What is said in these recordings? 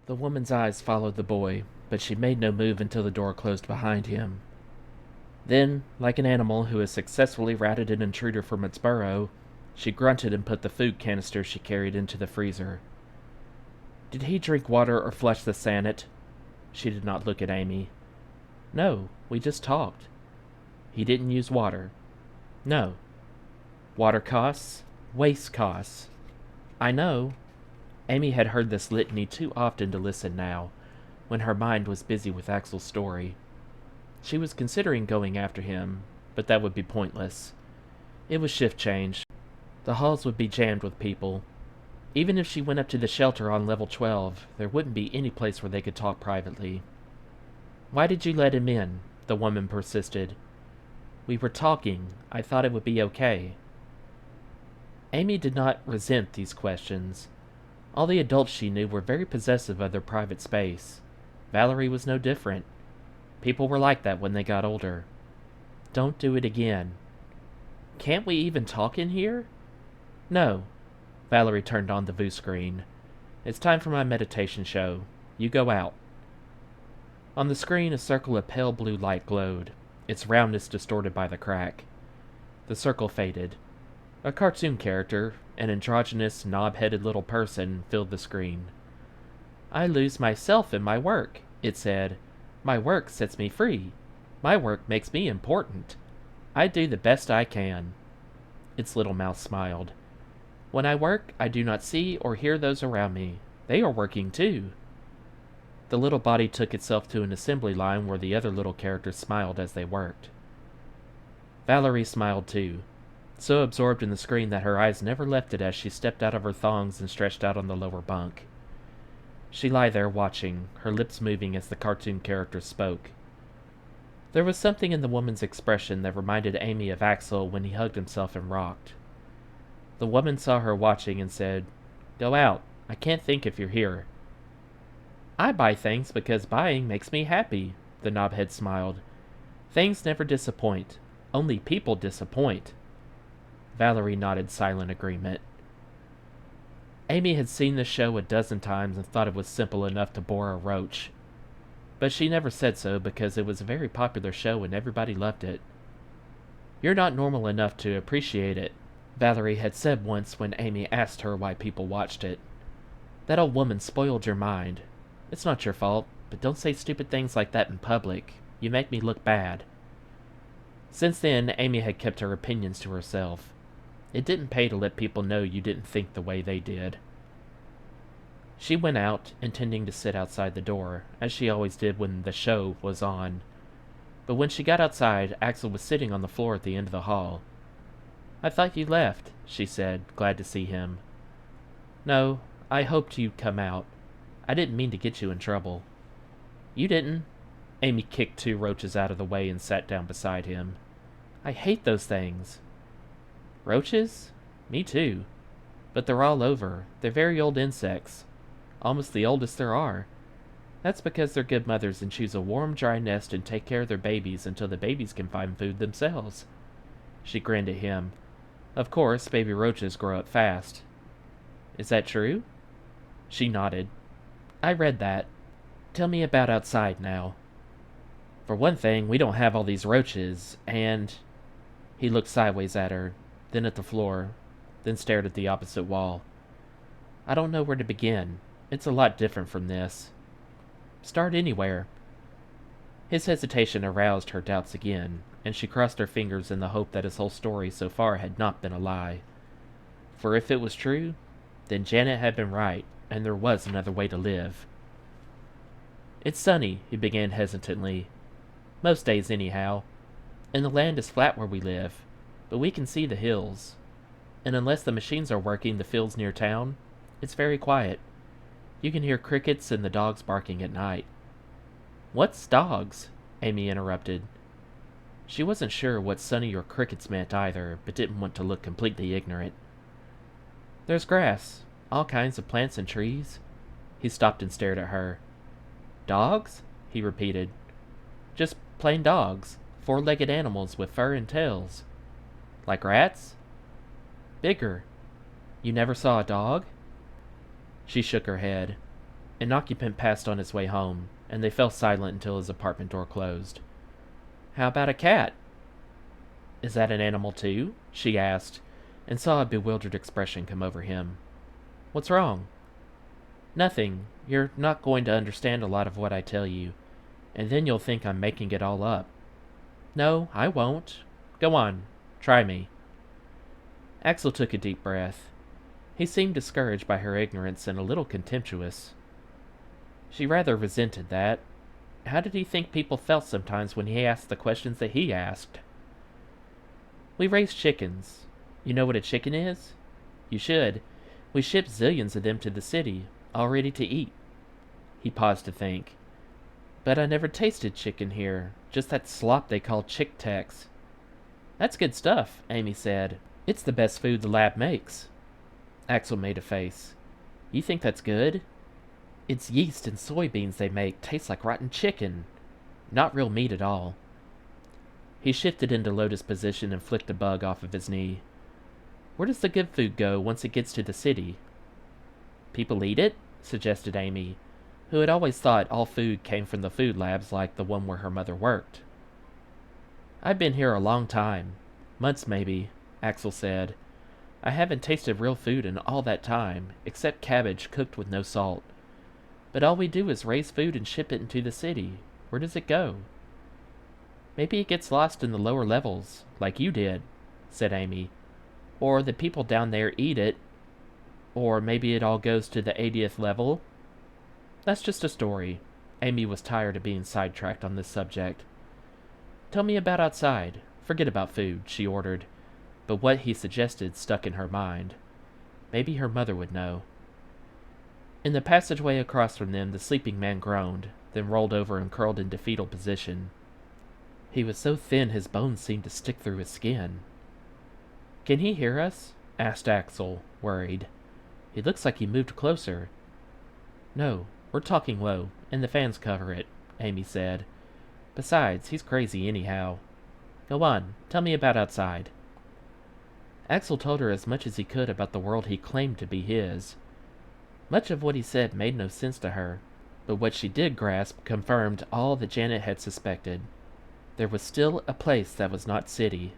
The woman's eyes followed the boy, but she made no move until the door closed behind him. Then, like an animal who has successfully routed an intruder from its burrow, she grunted and put the food canister she carried into the freezer. Did he drink water or flush the Sanet? She did not look at Amy. No, we just talked. He didn't use water. No. Water costs, waste costs. I know. Amy had heard this litany too often to listen now, when her mind was busy with Axel's story. She was considering going after him, but that would be pointless. It was shift change. The halls would be jammed with people. Even if she went up to the shelter on level 12, there wouldn't be any place where they could talk privately. Why did you let him in? The woman persisted. We were talking. I thought it would be okay. Amy did not resent these questions. All the adults she knew were very possessive of their private space. Valerie was no different. People were like that when they got older. Don't do it again. Can't we even talk in here? No. Valerie turned on the VU screen. It's time for my meditation show. You go out. On the screen, a circle of pale blue light glowed, its roundness distorted by the crack. The circle faded. A cartoon character, an androgynous, knob-headed little person, filled the screen. I lose myself in my work, it said. My work sets me free. My work makes me important. I do the best I can. Its little mouth smiled. When I work, I do not see or hear those around me. They are working too. The little body took itself to an assembly line where the other little characters smiled as they worked. Valerie smiled too, so absorbed in the screen that her eyes never left it as she stepped out of her thongs and stretched out on the lower bunk. She lay there watching, her lips moving as the cartoon character spoke. There was something in the woman's expression that reminded Amy of Axel when he hugged himself and rocked. The woman saw her watching and said, Go out. I can't think if you're here. I buy things because buying makes me happy, the knobhead smiled. Things never disappoint. Only people disappoint. Valerie nodded silent agreement. Amy had seen the show a dozen times and thought it was simple enough to bore a roach. But she never said so because it was a very popular show and everybody loved it. You're not normal enough to appreciate it, Valerie had said once when Amy asked her why people watched it. That old woman spoiled your mind. It's not your fault, but don't say stupid things like that in public. You make me look bad. Since then, Amy had kept her opinions to herself. It didn't pay to let people know you didn't think the way they did. She went out, intending to sit outside the door, as she always did when the show was on. But when she got outside, Axel was sitting on the floor at the end of the hall. I thought you left, she said, glad to see him. No, I hoped you'd come out. I didn't mean to get you in trouble. You didn't. Amy kicked 2 roaches out of the way and sat down beside him. I hate those things. Roaches? Me too. But they're all over. They're very old insects. Almost the oldest there are. That's because they're good mothers and choose a warm, dry nest and take care of their babies until the babies can find food themselves. She grinned at him. Of course, baby roaches grow up fast. Is that true? She nodded. I read that. Tell me about outside now. For one thing, we don't have all these roaches, and... He looked sideways at her, then at the floor, then stared at the opposite wall. I don't know where to begin. It's a lot different from this. Start anywhere. His hesitation aroused her doubts again, and she crossed her fingers in the hope that his whole story so far had not been a lie. For if it was true, then Janet had been right, and there was another way to live. It's sunny, he began hesitantly. Most days anyhow. And the land is flat where we live, but we can see the hills. And unless the machines are working the fields near town, it's very quiet. You can hear crickets and the dogs barking at night. What's dogs? Amy interrupted. She wasn't sure what sunny or crickets meant either, but didn't want to look completely ignorant. There's grass, all kinds of plants and trees. He stopped and stared at her. Dogs? He repeated. Just plain dogs, 4-legged animals with fur and tails. Like rats? Bigger. You never saw a dog? She shook her head. An occupant passed on his way home, and they fell silent until his apartment door closed. "How about a cat?" "Is that an animal too?" she asked, and saw a bewildered expression come over him. "What's wrong?" "Nothing. You're not going to understand a lot of what I tell you, and then you'll think I'm making it all up." "No, I won't. Go on. Try me." Axel took a deep breath. He seemed discouraged by her ignorance and a little contemptuous. She rather resented that. How did he think people felt sometimes when he asked the questions that he asked? "We raise chickens. You know what a chicken is?" "You should. We ship zillions of them to the city, all ready to eat." He paused to think. "But I never tasted chicken here, just that slop they call Chick Tex." "That's good stuff," Amy said. "It's the best food the lab makes." Axel made a face. "You think that's good?" "It's yeast and soybeans they make taste like rotten chicken. Not real meat at all." He shifted into lotus position and flicked a bug off of his knee. "Where does the good food go once it gets to the city?" "People eat it?" suggested Amy, who had always thought all food came from the food labs like the one where her mother worked. "I've been here a long time. Months maybe," Axel said. "I haven't tasted real food in all that time, except cabbage cooked with no salt. But all we do is raise food and ship it into the city. Where does it go?" "Maybe it gets lost in the lower levels, like you did," said Amy. "Or the people down there eat it. Or maybe it all goes to the 80th level. That's just a story." Amy was tired of being sidetracked on this subject. "Tell me about outside. Forget about food," she ordered. But what he suggested stuck in her mind. Maybe her mother would know. In the passageway across from them, the sleeping man groaned, then rolled over and curled into fetal position. He was so thin his bones seemed to stick through his skin. "Can he hear us?" asked Axel, worried. "He looks like he moved closer." "No, we're talking low, and the fans cover it," Amy said. "Besides, he's crazy anyhow. Go on, tell me about outside." Axel told her as much as he could about the world he claimed to be his. Much of what he said made no sense to her, but what she did grasp confirmed all that Janet had suspected. There was still a place that was not city.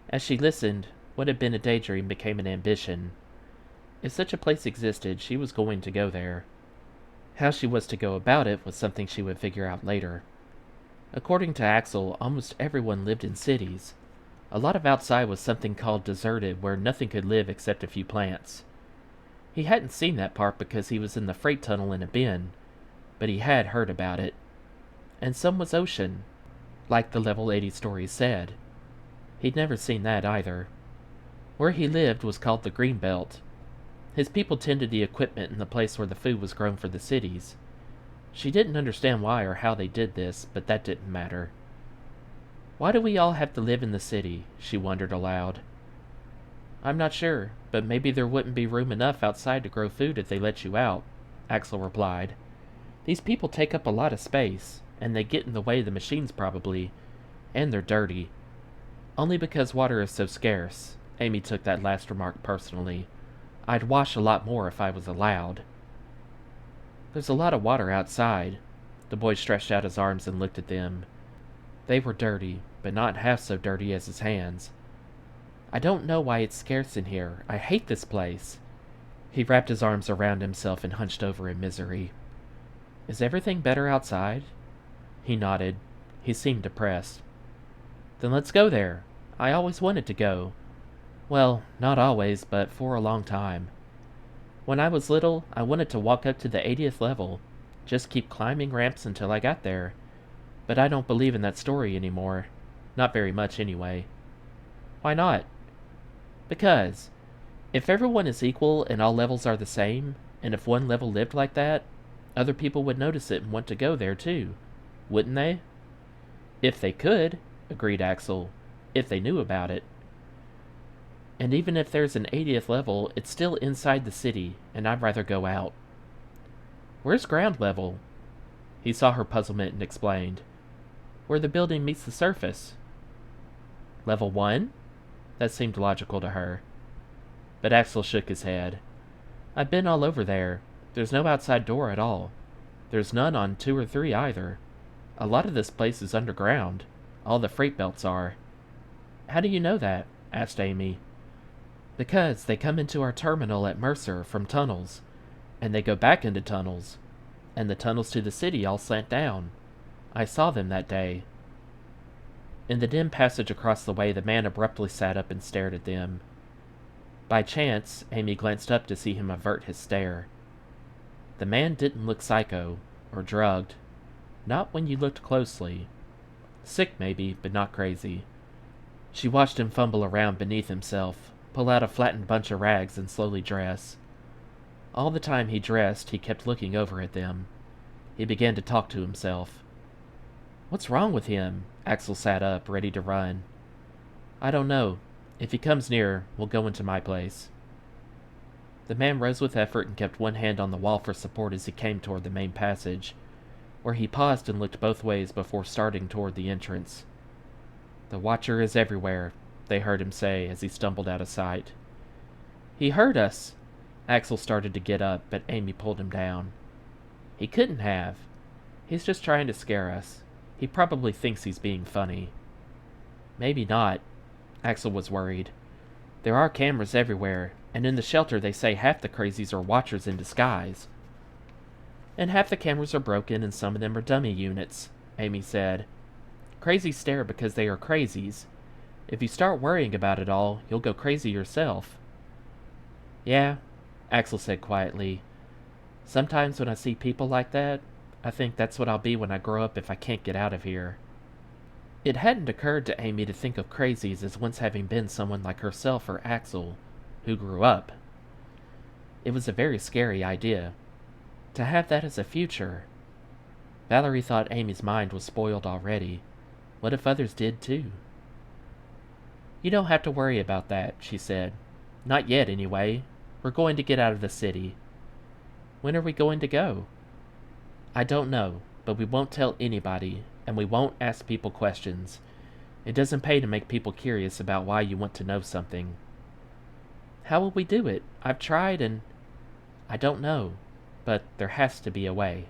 As she listened, what had been a daydream became an ambition. If such a place existed, she was going to go there. How she was to go about it was something she would figure out later. According to Axel, almost everyone lived in cities. A lot of outside was something called deserted, where nothing could live except a few plants. He hadn't seen that part because he was in the freight tunnel in a bin, but he had heard about it. And some was ocean, like the level 80 stories said. He'd never seen that either. Where he lived was called the Green Belt. His people tended the equipment in the place where the food was grown for the cities. She didn't understand why or how they did this, but that didn't matter. "Why do we all have to live in the city?" she wondered aloud. "I'm not sure, but maybe there wouldn't be room enough outside to grow food if they let you out," Axel replied. "These people take up a lot of space, and they get in the way of the machines probably, and they're dirty." Only because water is so scarce. Amy took that last remark personally. "I'd wash a lot more if I was allowed." "There's a lot of water outside." The boy stretched out his arms and looked at them. They were dirty, but not half so dirty as his hands. "I don't know why it's scarce in here. I hate this place." He wrapped his arms around himself and hunched over in misery. "Is everything better outside?" He nodded. He seemed depressed. "Then let's go there. I always wanted to go. Well, not always, but for a long time. When I was little, I wanted to walk up to the 80th level. Just keep climbing ramps until I got there. But I don't believe in that story anymore. Not very much, anyway." "Why not?" "Because if everyone is equal and all levels are the same, and if one level lived like that, other people would notice it and want to go there too. Wouldn't they?" "If they could," agreed Axel. "If they knew about it." "And even if there's an 80th level, it's still inside the city, and I'd rather go out." "Where's ground level?" He saw her puzzlement and explained. "Where the building meets the surface." "Level 1? That seemed logical to her. But Axel shook his head. "I've been all over there. There's no outside door at all. There's none on 2 or 3 either. A lot of this place is underground. All the freight belts are." "How do you know that?" asked Amy. "Because they come into our terminal at Mercer from tunnels, and they go back into tunnels, and the tunnels to the city all slant down. I saw them that day." In the dim passage across the way, the man abruptly sat up and stared at them. By chance, Amy glanced up to see him avert his stare. The man didn't look psycho, or drugged. Not when you looked closely. Sick, maybe, but not crazy. She watched him fumble around beneath himself, pull out a flattened bunch of rags, and slowly dress. All the time he dressed, he kept looking over at them. He began to talk to himself. "What's wrong with him?" Axel sat up, ready to run. "I don't know. If he comes near, we'll go into my place." The man rose with effort and kept one hand on the wall for support as he came toward the main passage, where he paused and looked both ways before starting toward the entrance. "The Watcher is everywhere," they heard him say as he stumbled out of sight. "He heard us!" Axel started to get up, but Amy pulled him down. "He couldn't have. He's just trying to scare us. He probably thinks he's being funny." "Maybe not." Axel was worried. "There are cameras everywhere, and in the shelter they say half the crazies are Watchers in disguise." "And half the cameras are broken and some of them are dummy units," Amy said. "Crazies stare because they are crazies. If you start worrying about it all, you'll go crazy yourself." "Yeah," Axel said quietly. "Sometimes when I see people like that, I think that's what I'll be when I grow up if I can't get out of here." It hadn't occurred to Amy to think of crazies as once having been someone like herself or Axel, who grew up. It was a very scary idea. To have that as a future. Valerie thought Amy's mind was spoiled already. What if others did too? "You don't have to worry about that," she said. "Not yet, anyway. We're going to get out of the city." "When are we going to go?" "I don't know, but we won't tell anybody, and we won't ask people questions. It doesn't pay to make people curious about why you want to know something." "How will we do it? I've tried and—" "I don't know, but there has to be a way."